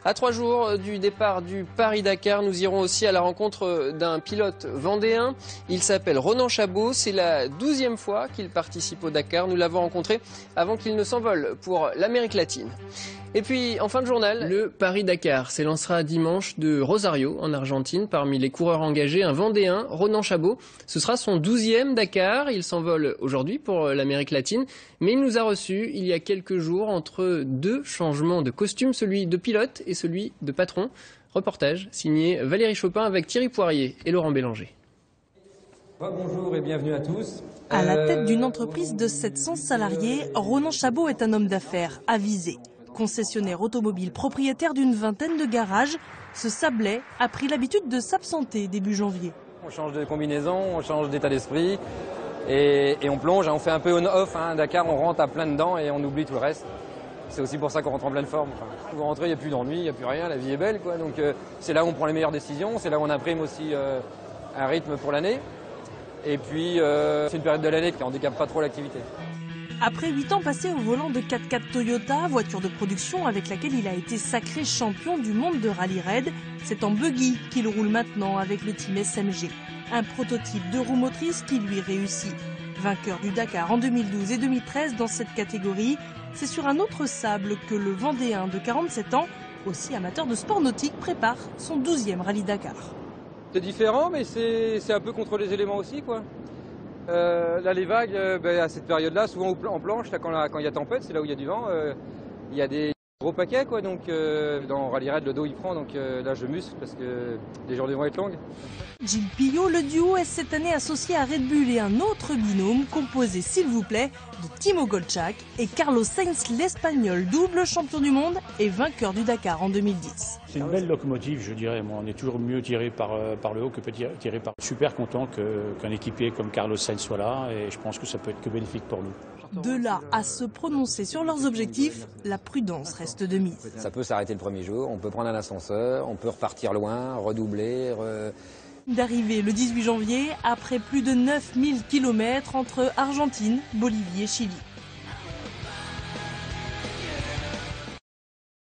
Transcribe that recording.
À 3 jours du départ du Paris-Dakar, nous irons aussi à la rencontre d'un pilote vendéen. Il s'appelle Ronan Chabot. C'est la 12e fois qu'il participe au Dakar. Nous l'avons rencontré avant qu'il ne s'envole pour l'Amérique latine. Et puis, en fin de journal, le Paris-Dakar s'élancera dimanche de Rosario, en Argentine. Parmi les coureurs engagés, un Vendéen, Ronan Chabot. Ce sera son 12e Dakar. Il s'envole aujourd'hui pour l'Amérique latine. Mais il nous a reçus il y a quelques jours entre deux changements de costume, celui de pilote et celui de patron. Reportage signé Valérie Chopin avec Thierry Poirier et Laurent Bélanger. Bonjour et bienvenue à tous. À la tête d'une entreprise de 700 salariés, Ronan Chabot est un homme d'affaires avisé. Concessionnaire automobile, propriétaire d'une vingtaine de garages, ce Sablais a pris l'habitude de s'absenter début janvier. On change de combinaison, on change d'état d'esprit et on plonge, on fait un peu on-off. Dakar, on rentre à plein dedans et on oublie tout le reste. C'est aussi pour ça qu'on rentre en pleine forme. Vous rentrez, il n'y a plus d'ennui, il n'y a plus rien, la vie est belle, quoi. Donc c'est là où on prend les meilleures décisions, c'est là où on imprime aussi un rythme pour l'année. Et puis c'est une période de l'année qui ne handicape pas trop l'activité. Après 8 ans passés au volant de 4x4 Toyota, voiture de production avec laquelle il a été sacré champion du monde de rallye raid, c'est en buggy qu'il roule maintenant avec le team SMG. Un prototype de roue motrice qui lui réussit. Vainqueur du Dakar en 2012 et 2013 dans cette catégorie, c'est sur un autre sable que le Vendéen de 47 ans, aussi amateur de sport nautique, prépare son 12e rallye Dakar. C'est différent, mais c'est un peu contre les éléments aussi, quoi. Là, les vagues, à cette période-là, souvent en planche, là, quand il y a tempête, c'est là où il y a du vent, il y a des gros paquets, quoi. Donc, dans Rallye Raid, le dos il prend, donc là, je muscle parce que les journées vont être longues. Gilles Pillot, le duo est cette année associé à Red Bull et un autre binôme composé, s'il vous plaît, de Timo Golchak et Carlos Sainz, l'Espagnol, double champion du monde et vainqueur du Dakar en 2010. C'est une belle locomotive, je dirais. On est toujours mieux tiré par le haut que tiré par. Super content qu'un équipier comme Carlos Sainz soit là et je pense que ça peut être que bénéfique pour nous. De là à se prononcer sur leurs objectifs, la prudence reste de mise. Ça peut s'arrêter le premier jour, on peut prendre un ascenseur, on peut repartir loin, redoubler. D'arriver le 18 janvier après plus de 9000 km entre Argentine, Bolivie et Chili.